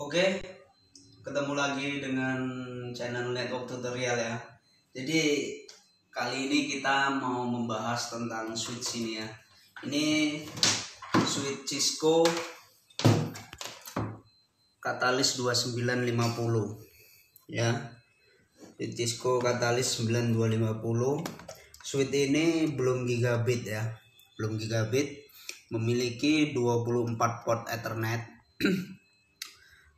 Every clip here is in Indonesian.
Oke, ketemu lagi dengan channel Network Tutorial ya. Jadi kali ini kita mau membahas tentang switch ini ya. Ini switch Cisco Catalyst 2950 ya. Switch Cisco Catalyst 9250. Switch ini belum gigabit ya. Belum gigabit, memiliki 24 port Ethernet.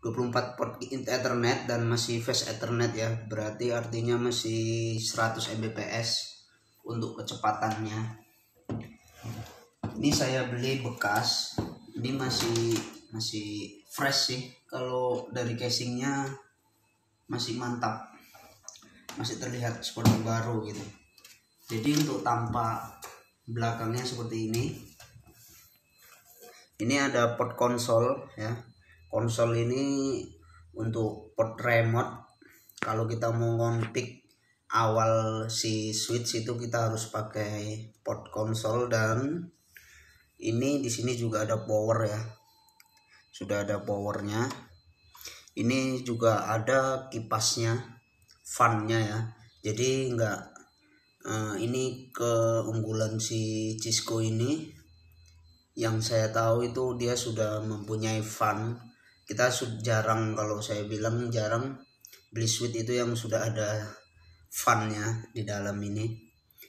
24 port Ethernet dan masih fast Ethernet ya, berarti artinya masih 100 Mbps untuk kecepatannya. Ini saya beli bekas, ini masih fresh sih, kalau dari casingnya masih mantap, masih terlihat seperti baru gitu. Jadi untuk tampak belakangnya seperti ini. Ini ada port konsol ya. Konsol ini untuk port remote. Kalau kita mau ngonfig awal si switch itu kita harus pakai port konsol, dan ini di sini juga ada power ya. Sudah ada powernya. Ini juga ada kipasnya, fan-nya ya. Jadi ini keunggulan si Cisco ini. Yang saya tahu itu dia sudah mempunyai fan. Kita jarang, kalau saya bilang jarang beli switch itu yang sudah ada fan-nya di dalam ini.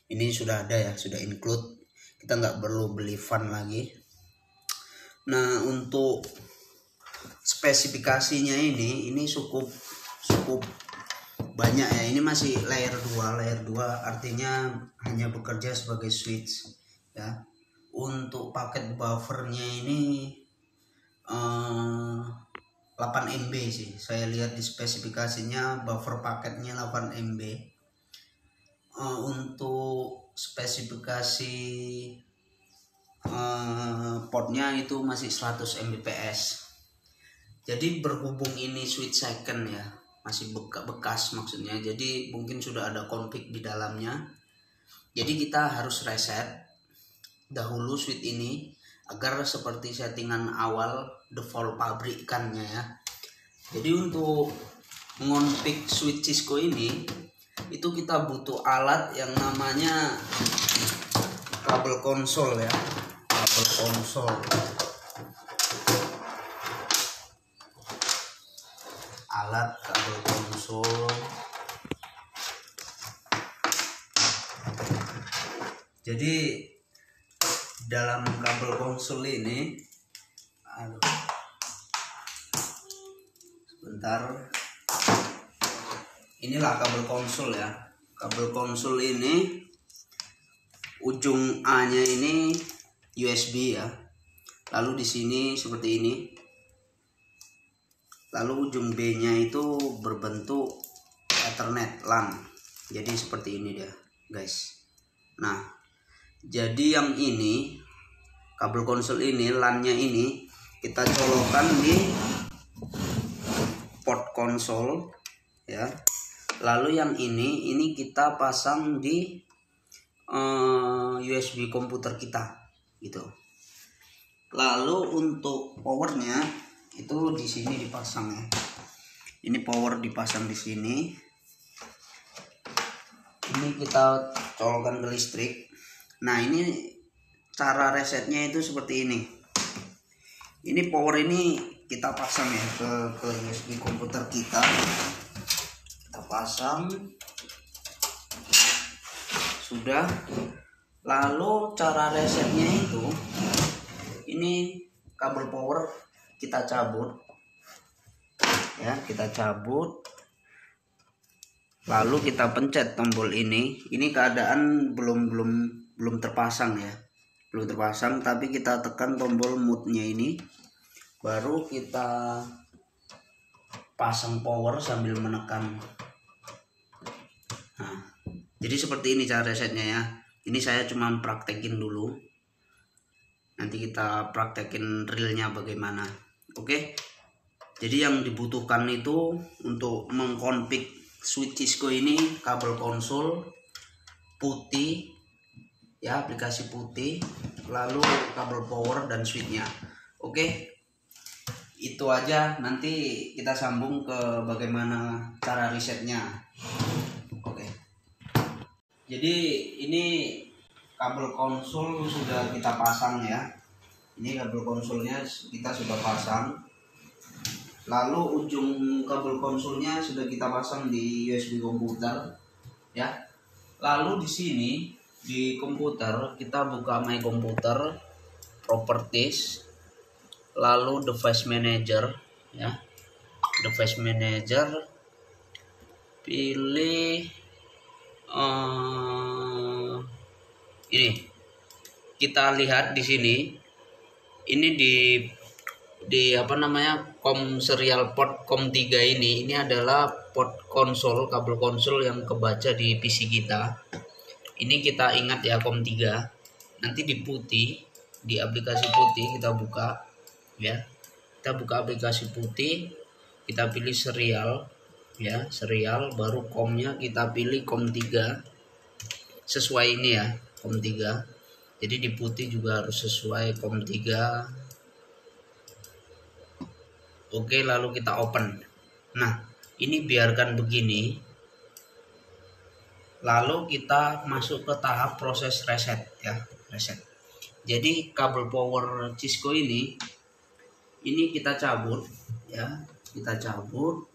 Ini sudah ada ya, sudah include. Kita nggak perlu beli fan lagi. Nah, untuk spesifikasinya ini cukup banyak ya. Ini masih layer 2 artinya hanya bekerja sebagai switch ya. Untuk paket buffernya ini 8 MB sih. Saya lihat di spesifikasinya buffer paketnya 8 MB. Untuk spesifikasi portnya itu masih 100 Mbps. Jadi berhubung ini switch second ya, masih bekas maksudnya. Jadi mungkin sudah ada config di dalamnya. Jadi kita harus reset dahulu switch ini agar seperti settingan awal default pabrikannya ya. Jadi untuk mengonfig switch Cisco ini itu kita butuh alat yang namanya kabel konsol ya. Kabel konsol. Alat kabel konsol. Jadi dalam kabel konsol ini, sebentar, inilah kabel konsol ya. Kabel konsol ini ujung A-nya ini USB ya. Lalu di sini seperti ini. Lalu ujung B-nya itu berbentuk Ethernet LAN. Jadi seperti ini dia, guys. Nah, jadi yang ini kabel konsol ini, LAN-nya ini kita colokkan di port konsol ya. Lalu yang ini kita pasang di USB komputer kita gitu. Lalu untuk powernya itu di sini dipasang ya. Ini power dipasang di sini. Ini kita colokkan ke listrik. Nah, ini cara resetnya itu seperti ini. Ini power ini kita pasang ya ke USB komputer kita. Kita pasang. Sudah. Lalu cara resetnya itu, ini kabel power kita cabut. Ya, kita cabut. Lalu kita pencet tombol ini. Ini keadaan belum terpasang ya. Belum terpasang, tapi kita tekan tombol mute-nya ini. Baru kita pasang power sambil menekan. Nah, jadi seperti ini cara resetnya ya. Ini saya cuma praktekin dulu. Nanti kita praktekin realnya bagaimana. Oke. Jadi yang dibutuhkan itu untuk mengkonfig switch Cisco ini kabel konsol putih ya, aplikasi putih, lalu kabel power dan switchnya. Oke, itu aja, nanti kita sambung ke bagaimana cara risetnya. Oke. Jadi ini kabel konsol sudah kita pasang ya. Ini kabel konsolnya kita sudah pasang. Lalu ujung kabel konsolnya sudah kita pasang di USB komputer ya. Lalu di sini di komputer kita buka My Computer, Properties, lalu Device Manager ya. Device Manager, pilih ini. Kita lihat di sini. Ini di apa namanya, COM serial port COM3 ini adalah port konsol, kabel konsol yang kebaca di PC kita. Ini kita ingat ya, COM3. Nanti di putih, di aplikasi putih kita buka ya. Kita buka aplikasi putih, kita pilih serial ya, serial, baru COM-nya kita pilih COM3. Sesuai ini ya, COM3. Jadi di putih juga harus sesuai COM3. Oke, lalu kita open. Nah, ini biarkan begini. Lalu kita masuk ke tahap proses reset ya, reset. Jadi kabel power Cisco ini kita cabut ya, kita cabut.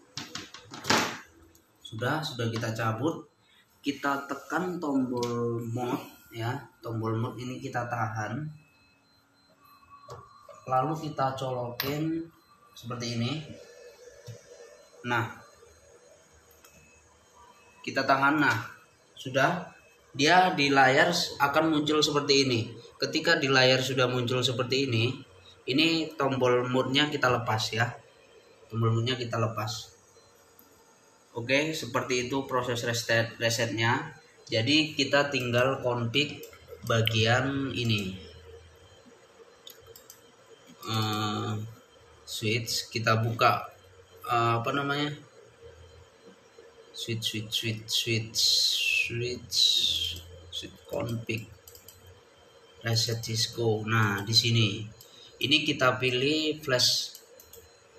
Sudah kita cabut. Kita tekan tombol mode ya, tombol mode ini kita tahan. Lalu kita colokin seperti ini. Nah, kita tahan. Nah, sudah, dia di layar akan muncul seperti ini. Ketika di layar sudah muncul seperti ini tombol mode-nya kita lepas ya. Tombol mode-nya kita lepas. Oke, seperti itu proses resetnya. Jadi kita tinggal config bagian ini. Switch, kita buka apa namanya? Switch config reset Cisco. Nah, di sini ini kita pilih flash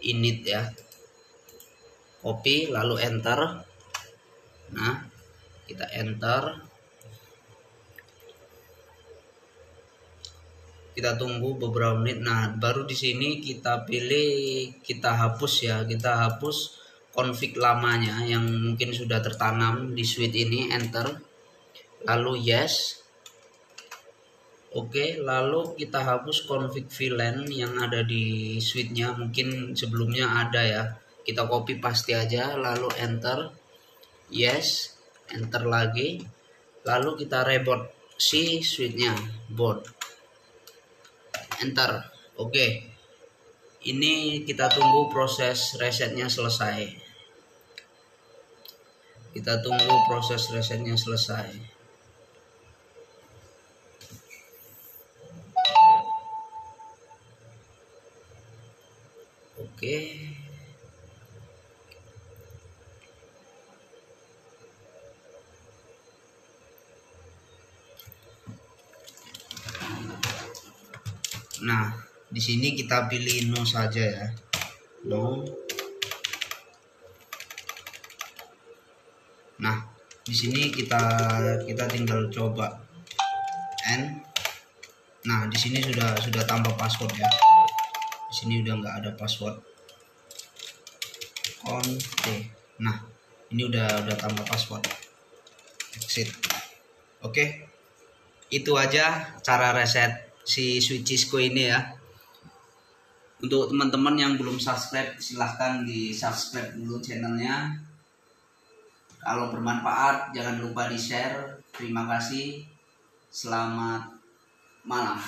init ya. Copy lalu enter. Nah, kita enter. Kita tunggu beberapa menit. Nah, baru di sini kita pilih, kita hapus ya, kita hapus config lamanya yang mungkin sudah tertanam di switch ini. Enter, lalu yes. Oke, lalu kita hapus config VLAN yang ada di switchnya, mungkin sebelumnya ada ya. Kita copy paste aja, lalu enter, yes, enter lagi, lalu kita reboot si switchnya, boot, enter. Oke, ini kita tunggu proses resetnya selesai. Kita tunggu proses resetnya selesai. Oke. Nah, di sini kita pilih no saja ya. No. Nah, di sini kita tinggal coba N. Nah, di sini sudah tambah password ya. Di sini udah nggak ada password. T. Nah, ini udah tambah password. Exit. Oke. Itu aja cara reset si switch Cisco ini ya. Untuk teman-teman yang belum subscribe, silahkan di subscribe dulu channelnya. Kalau bermanfaat jangan lupa di share. Terima kasih. Selamat malam.